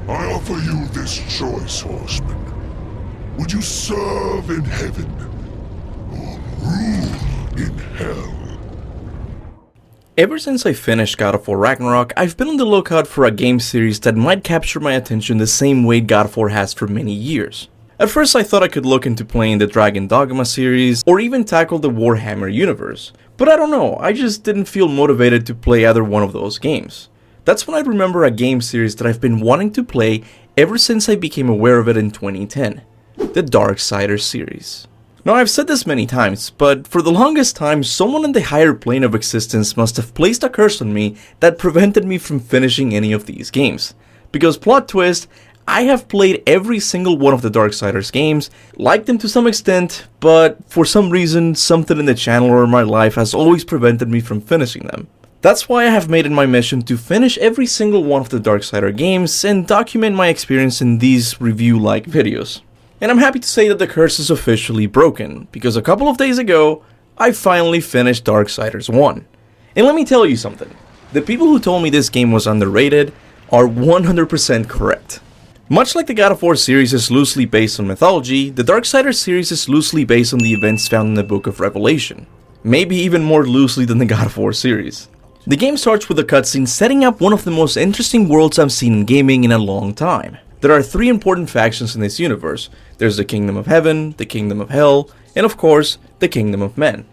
I offer you this choice, horseman. Would you serve in heaven or rule in hell? Ever since I finished God of War Ragnarok, I've been on the lookout for a game series that might capture my attention the same way God of War has for many years. At first I thought I could look into playing the Dragon Dogma series, or even tackle the Warhammer universe, but I don't know, I just didn't feel motivated to play either one of those games. That's when I remember a game series that I've been wanting to play ever since I became aware of it in 2010, the Darksiders series. Now I've said this many times, but for the longest time someone in the higher plane of existence must have placed a curse on me that prevented me from finishing any of these games. Because plot twist, I have played every single one of the Darksiders games, liked them to some extent, but for some reason something in the channel or my life has always prevented me from finishing them. That's why I have made it my mission to finish every single one of the Darksiders games and document my experience in these review-like videos. And I'm happy to say that the curse is officially broken, because a couple of days ago, I finally finished Darksiders 1. And let me tell you something, the people who told me this game was underrated are 100% correct. Much like the God of War series is loosely based on mythology, the Darksiders series is loosely based on the events found in the Book of Revelation. Maybe even more loosely than the God of War series. The game starts with a cutscene setting up one of the most interesting worlds I've seen in gaming in a long time. There are three important factions in this universe. There's the Kingdom of Heaven, the Kingdom of Hell, and of course, the Kingdom of Men.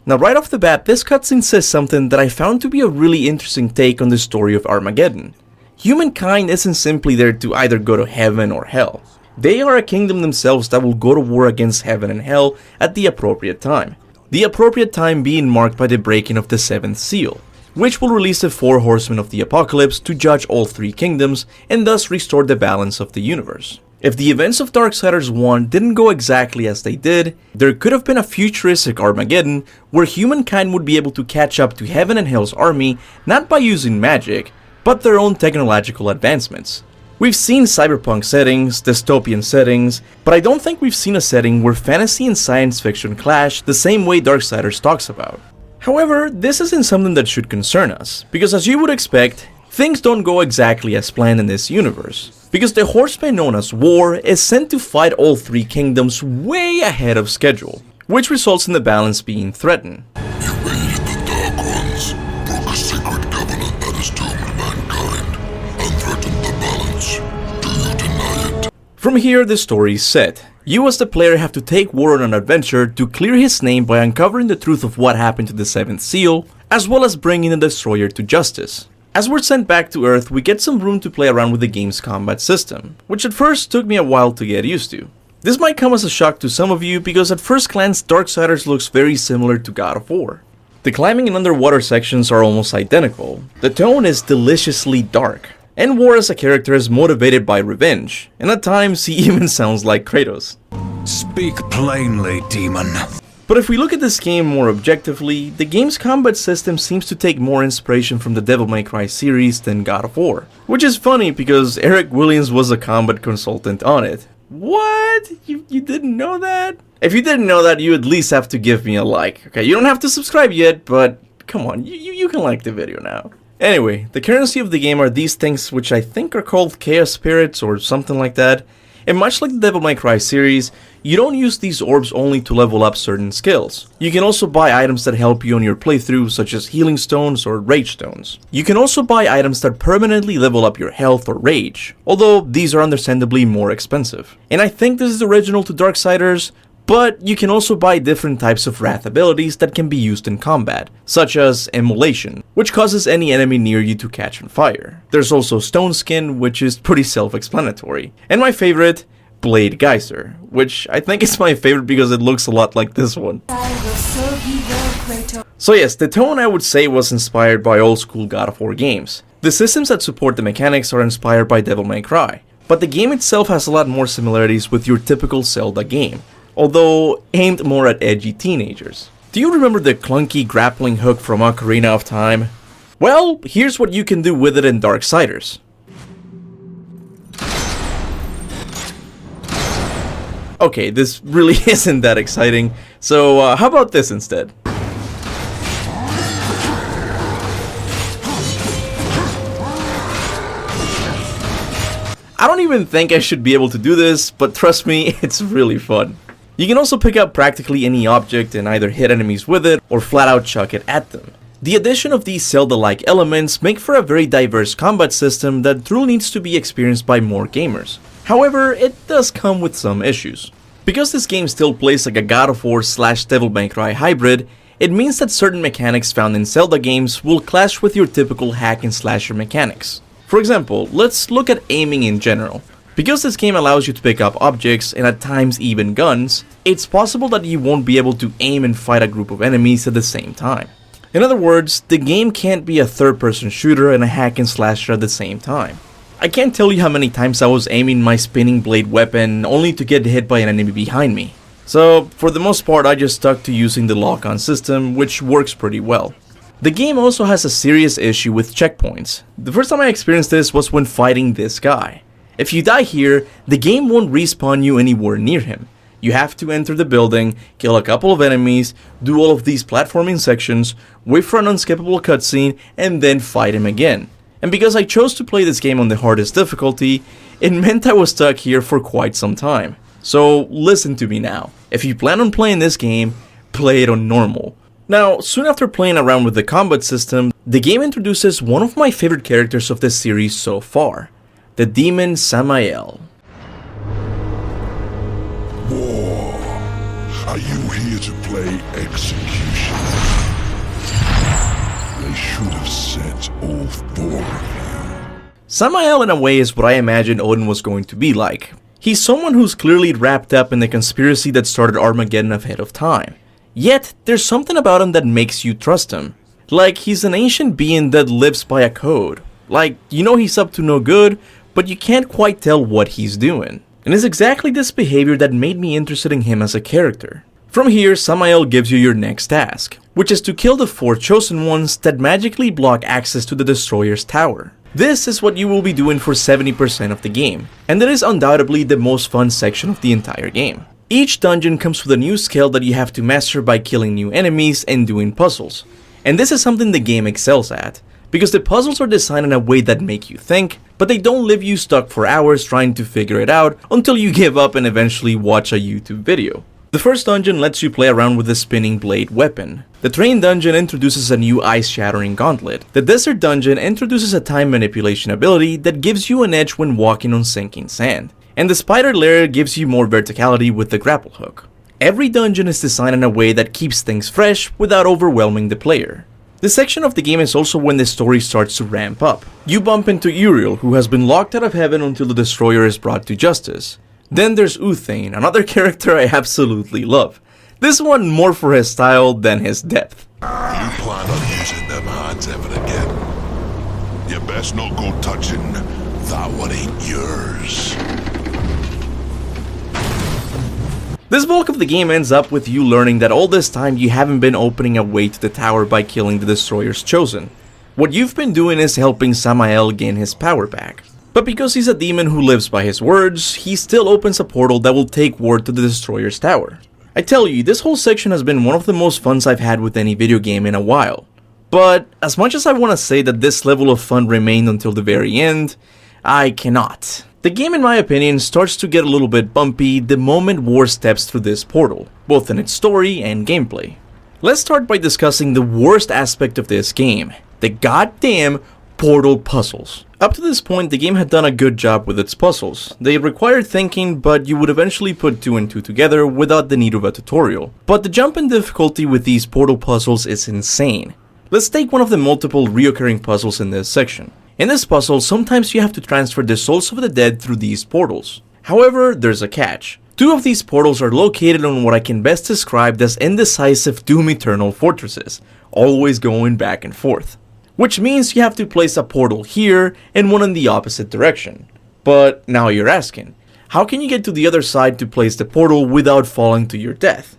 Now right off the bat, this cutscene says something that I found to be a really interesting take on the story of Armageddon. Humankind isn't simply there to either go to heaven or hell. They are a kingdom themselves that will go to war against heaven and hell at the appropriate time. The appropriate time being marked by the breaking of the seventh seal, which will release the four horsemen of the apocalypse to judge all three kingdoms and thus restore the balance of the universe. If the events of Darksiders 1 didn't go exactly as they did, there could have been a futuristic Armageddon where humankind would be able to catch up to Heaven and Hell's army not by using magic, but their own technological advancements. We've seen cyberpunk settings, dystopian settings, but I don't think we've seen a setting where fantasy and science fiction clash the same way Darksiders talks about. However, this isn't something that should concern us, because as you would expect, things don't go exactly as planned in this universe. Because the horseman known as War is sent to fight all three kingdoms way ahead of schedule, which results in the balance being threatened. You raided the Dark Ones, broke a sacred covenant that has doomed mankind, and threatened the balance. Do you deny it? From here, the story is set. You as the player have to take War on an adventure to clear his name by uncovering the truth of what happened to the seventh seal, as well as bringing the destroyer to justice. As we're sent back to Earth, we get some room to play around with the game's combat system, which at first took me a while to get used to. This might come as a shock to some of you because at first glance Darksiders looks very similar to God of War. The climbing and underwater sections are almost identical, the tone is deliciously dark, and War as a character is motivated by revenge, and at times he even sounds like Kratos. Speak plainly, demon. But if we look at this game more objectively, the game's combat system seems to take more inspiration from the Devil May Cry series than God of War. Which is funny because Eric Williams was a combat consultant on it. What? You didn't know that? If you didn't know that, you at least have to give me a like. Okay, you don't have to subscribe yet, but come on, you can like the video now. Anyway, the currency of the game are these things which I think are called Chaos Spirits or something like that. And much like the Devil May Cry series, you don't use these orbs only to level up certain skills. You can also buy items that help you on your playthrough, such as healing stones or rage stones. You can also buy items that permanently level up your health or rage, although these are understandably more expensive. And I think this is original to Darksiders, but you can also buy different types of wrath abilities that can be used in combat, such as Immolation, which causes any enemy near you to catch on fire. There's also Stone Skin, which is pretty self-explanatory. And my favorite, Blade Geyser, which I think is my favorite because it looks a lot like this one. So yes, the tone I would say was inspired by old school God of War games. The systems that support the mechanics are inspired by Devil May Cry, but the game itself has a lot more similarities with your typical Zelda game, although aimed more at edgy teenagers. Do you remember the clunky grappling hook from Ocarina of Time? Well, here's what you can do with it in Darksiders. Okay, this really isn't that exciting, so how about this instead? I don't even think I should be able to do this, but trust me, it's really fun. You can also pick up practically any object and either hit enemies with it or flat out chuck it at them. The addition of these Zelda-like elements make for a very diverse combat system that truly needs to be experienced by more gamers. However, it does come with some issues. Because this game still plays like a God of War / Devil May Cry hybrid, it means that certain mechanics found in Zelda games will clash with your typical hack and slasher mechanics. For example, let's look at aiming in general. Because this game allows you to pick up objects and at times even guns, it's possible that you won't be able to aim and fight a group of enemies at the same time. In other words, the game can't be a third-person shooter and a hack and slasher at the same time. I can't tell you how many times I was aiming my spinning blade weapon only to get hit by an enemy behind me. So, for the most part, I just stuck to using the lock-on system, which works pretty well. The game also has a serious issue with checkpoints. The first time I experienced this was when fighting this guy. If you die here, the game won't respawn you anywhere near him. You have to enter the building, kill a couple of enemies, do all of these platforming sections, wait for an unskippable cutscene, and then fight him again. And because I chose to play this game on the hardest difficulty, it meant I was stuck here for quite some time. So listen to me now. If you plan on playing this game, play it on normal. Now, soon after playing around with the combat system, the game introduces one of my favorite characters of the series so far, the demon Samael. War. Are you here to play execution? They should have sent all 4 of you. Samael in a way is what I imagined Odin was going to be like. He's someone who's clearly wrapped up in the conspiracy that started Armageddon ahead of time. Yet, there's something about him that makes you trust him. Like, he's an ancient being that lives by a code. Like, you know he's up to no good, but you can't quite tell what he's doing. And it's exactly this behavior that made me interested in him as a character. From here, Samael gives you your next task, which is to kill the 4 chosen ones that magically block access to the Destroyer's tower. This is what you will be doing for 70% of the game, and it is undoubtedly the most fun section of the entire game. Each dungeon comes with a new skill that you have to master by killing new enemies and doing puzzles. And this is something the game excels at, because the puzzles are designed in a way that make you think, but they don't leave you stuck for hours trying to figure it out until you give up and eventually watch a YouTube video. The first dungeon lets you play around with the spinning blade weapon. The train dungeon introduces a new ice-shattering gauntlet. The desert dungeon introduces a time manipulation ability that gives you an edge when walking on sinking sand. And the spider lair gives you more verticality with the grapple hook. Every dungeon is designed in a way that keeps things fresh without overwhelming the player. This section of the game is also when the story starts to ramp up. You bump into Uriel, who has been locked out of heaven until the Destroyer is brought to justice. Then there's Uthane, another character I absolutely love. This one more for his style than his depth. You plan on using them hands ever again? You best not go touching that one ain't yours. This bulk of the game ends up with you learning that all this time you haven't been opening a way to the tower by killing the Destroyer's chosen. What you've been doing is helping Samael gain his power back. But because he's a demon who lives by his words, he still opens a portal that will take word to the Destroyer's tower. I tell you, this whole section has been one of the most funs I've had with any video game in a while. But as much as I want to say that this level of fun remained until the very end, I cannot. The game, in my opinion, starts to get a little bit bumpy the moment War steps through this portal, both in its story and gameplay. Let's start by discussing the worst aspect of this game, the goddamn portal puzzles. Up to this point, the game had done a good job with its puzzles. They required thinking, but you would eventually put 2 and 2 together without the need of a tutorial. But the jump in difficulty with these portal puzzles is insane. Let's take one of the multiple reoccurring puzzles in this section. In this puzzle, sometimes you have to transfer the souls of the dead through these portals. However, there's a catch. 2 of these portals are located on what I can best describe as indecisive Doom Eternal fortresses, always going back and forth. Which means you have to place a portal here and one in the opposite direction. But now you're asking, how can you get to the other side to place the portal without falling to your death?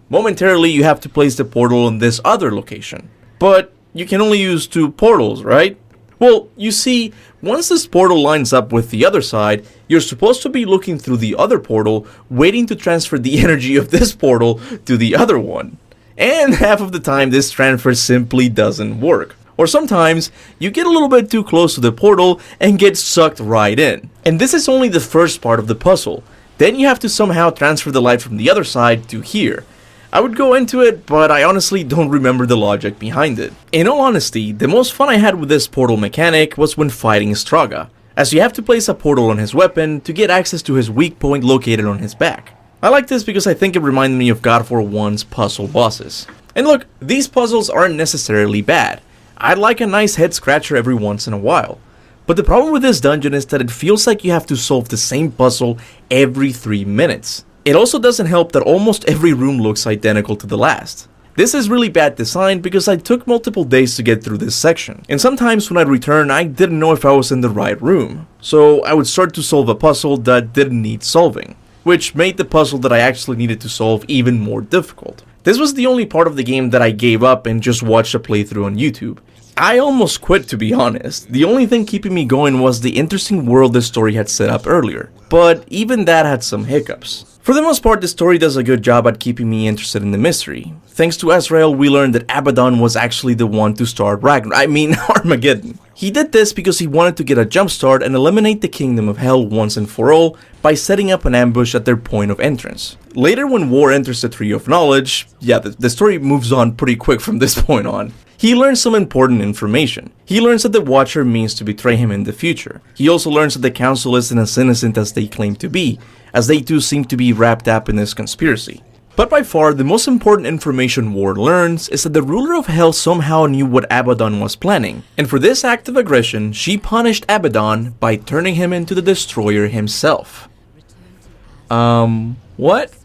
Momentarily you have to place the portal in this other location. But you can only use 2 portals, right? Well, you see, once this portal lines up with the other side, you're supposed to be looking through the other portal, waiting to transfer the energy of this portal to the other one. And half of the time this transfer simply doesn't work. Or sometimes, you get a little bit too close to the portal and get sucked right in. And this is only the first part of the puzzle. Then you have to somehow transfer the light from the other side to here. I would go into it, but I honestly don't remember the logic behind it. In all honesty, the most fun I had with this portal mechanic was when fighting Straga, as you have to place a portal on his weapon to get access to his weak point located on his back. I like this because I think it reminded me of God of War 1's puzzle bosses. And look, these puzzles aren't necessarily bad. I'd like a nice head scratcher every once in a while. But the problem with this dungeon is that it feels like you have to solve the same puzzle every 3 minutes. It also doesn't help that almost every room looks identical to the last. This is really bad design because I took multiple days to get through this section, and sometimes when I'd return I didn't know if I was in the right room, so I would start to solve a puzzle that didn't need solving, which made the puzzle that I actually needed to solve even more difficult. This was the only part of the game that I gave up and just watched a playthrough on YouTube. I almost quit, to be honest. The only thing keeping me going was the interesting world the story had set up earlier, but even that had some hiccups. For the most part, the story does a good job at keeping me interested in the mystery. Thanks to Azrael, we learned that Abaddon was actually the one to start Armageddon. He did this because he wanted to get a jump start and eliminate the Kingdom of Hell once and for all by setting up an ambush at their point of entrance. Later, when War enters the Tree of Knowledge, the story moves on pretty quick from this point on. He learns some important information. He learns that the Watcher means to betray him in the future. He also learns that the Council isn't as innocent as they claim to be, as they too seem to be wrapped up in this conspiracy. But by far, the most important information War learns is that the ruler of Hell somehow knew what Abaddon was planning, and for this act of aggression, she punished Abaddon by turning him into the Destroyer himself. What?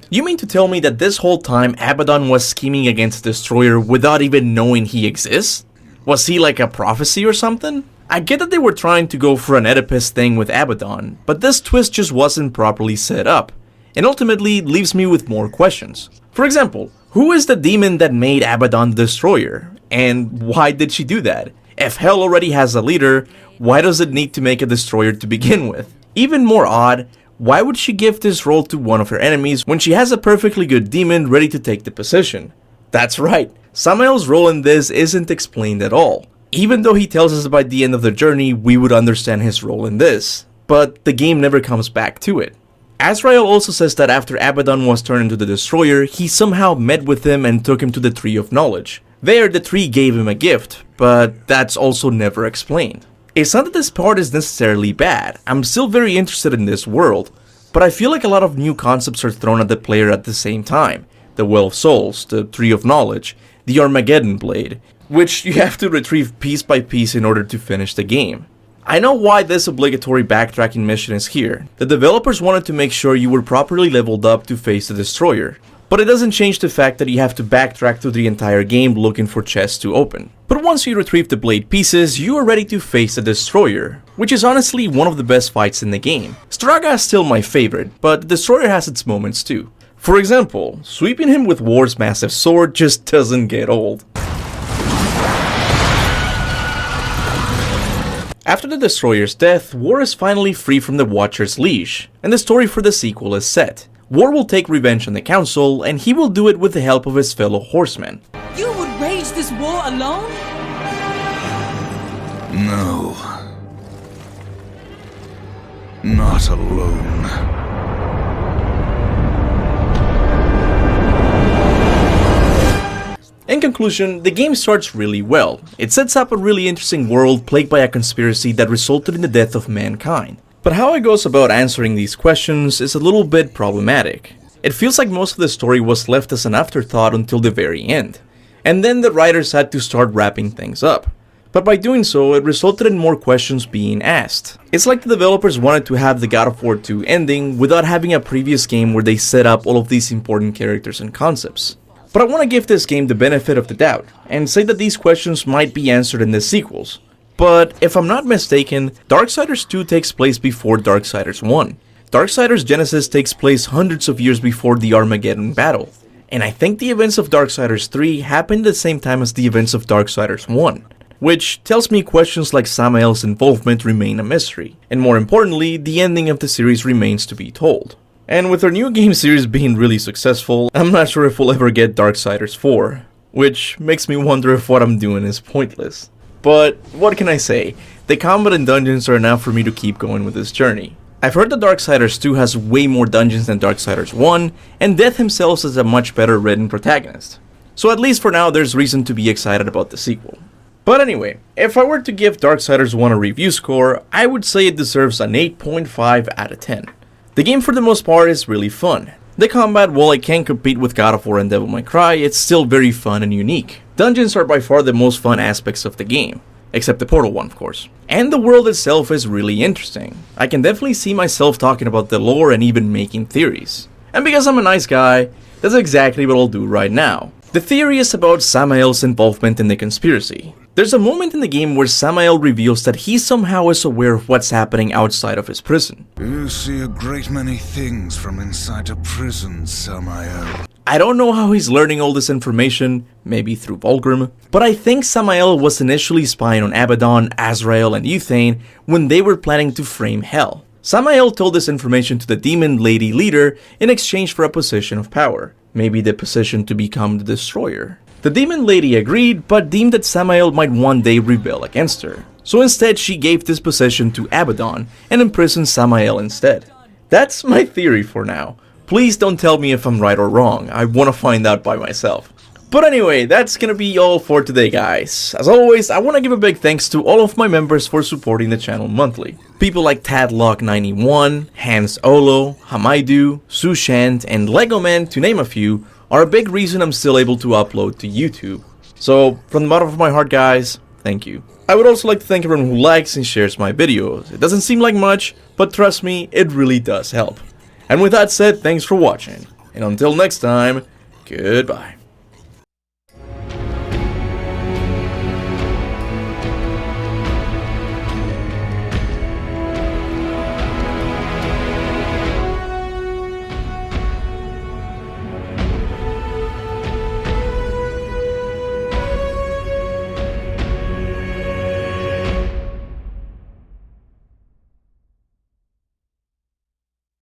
You mean to tell me that this whole time Abaddon was scheming against the Destroyer without even knowing he exists? Was he like a prophecy or something? I get that they were trying to go for an Oedipus thing with Abaddon, but this twist just wasn't properly set up, and ultimately leaves me with more questions. For example, who is the demon that made Abaddon the Destroyer, and why did she do that? If Hell already has a leader, why does it need to make a Destroyer to begin with? Even more odd, why would she give this role to one of her enemies when she has a perfectly good demon ready to take the position? That's right, Samael's role in this isn't explained at all. Even though he tells us by the end of the journey we would understand his role in this, but the game never comes back to it. Azrael also says that after Abaddon was turned into the Destroyer, he somehow met with him and took him to the Tree of Knowledge. There, the tree gave him a gift, but that's also never explained. It's not that this part is necessarily bad, I'm still very interested in this world, but I feel like a lot of new concepts are thrown at the player at the same time. The Well of Souls, the Tree of Knowledge, the Armageddon Blade, which you have to retrieve piece by piece in order to finish the game. I know why this obligatory backtracking mission is here. The developers wanted to make sure you were properly leveled up to face the Destroyer, but it doesn't change the fact that you have to backtrack through the entire game looking for chests to open. But once you retrieve the blade pieces, you are ready to face the Destroyer, which is honestly one of the best fights in the game. Straga is still my favorite, but the Destroyer has its moments too. For example, sweeping him with War's massive sword just doesn't get old. After the Destroyer's death, War is finally free from the Watcher's leash, and the story for the sequel is set. War will take revenge on the Council, and he will do it with the help of his fellow horsemen. You would wage this war alone? No. Not alone. In conclusion, the game starts really well. It sets up a really interesting world plagued by a conspiracy that resulted in the death of mankind. But how it goes about answering these questions is a little bit problematic. It feels like most of the story was left as an afterthought until the very end, and then the writers had to start wrapping things up. But by doing so, it resulted in more questions being asked. It's like the developers wanted to have the God of War 2 ending without having a previous game where they set up all of these important characters and concepts. But I want to give this game the benefit of the doubt, and say that these questions might be answered in the sequels. But if I'm not mistaken, Darksiders 2 takes place before Darksiders 1. Darksiders Genesis takes place hundreds of years before the Armageddon battle. And I think the events of Darksiders 3 happened at the same time as the events of Darksiders 1. Which tells me questions like Samael's involvement remain a mystery. And more importantly, the ending of the series remains to be told. And with our new game series being really successful, I'm not sure if we'll ever get Darksiders 4. which makes me wonder if what I'm doing is pointless. But what can I say? The combat and dungeons are enough for me to keep going with this journey. I've heard that Darksiders 2 has way more dungeons than Darksiders 1, and Death himself is a much better written protagonist. So at least for now, there's reason to be excited about the sequel. But anyway, if I were to give Darksiders 1 a review score, I would say it deserves an 8.5 out of 10. The game for the most part is really fun. The combat, while it can't compete with God of War and Devil May Cry, it's still very fun and unique. Dungeons are by far the most fun aspects of the game, except the portal one of course. And the world itself is really interesting. I can definitely see myself talking about the lore and even making theories. And because I'm a nice guy, that's exactly what I'll do right now. The theory is about Samael's involvement in the conspiracy. There's a moment in the game where Samael reveals that he somehow is aware of what's happening outside of his prison. You see a great many things from inside a prison, Samael. I don't know how he's learning all this information, maybe through Volgrim, but I think Samael was initially spying on Abaddon, Azrael, and Euthane when they were planning to frame Hell. Samael told this information to the Demon Lady leader in exchange for a position of power, maybe the position to become the Destroyer. The Demon Lady agreed, but deemed that Samael might one day rebel against her. So instead she gave this position to Abaddon and imprisoned Samael instead. That's my theory for now. Please don't tell me if I'm right or wrong, I want to find out by myself. But anyway, that's gonna be all for today guys. As always, I want to give a big thanks to all of my members for supporting the channel monthly. People like Tadlock91, Hans Olo, Hamaidu, Sushant, and Legoman, to name a few, are a big reason I'm still able to upload to YouTube. So, from the bottom of my heart guys, thank you. I would also like to thank everyone who likes and shares my videos. It doesn't seem like much, but trust me, it really does help. And with that said, thanks for watching, and until next time, goodbye.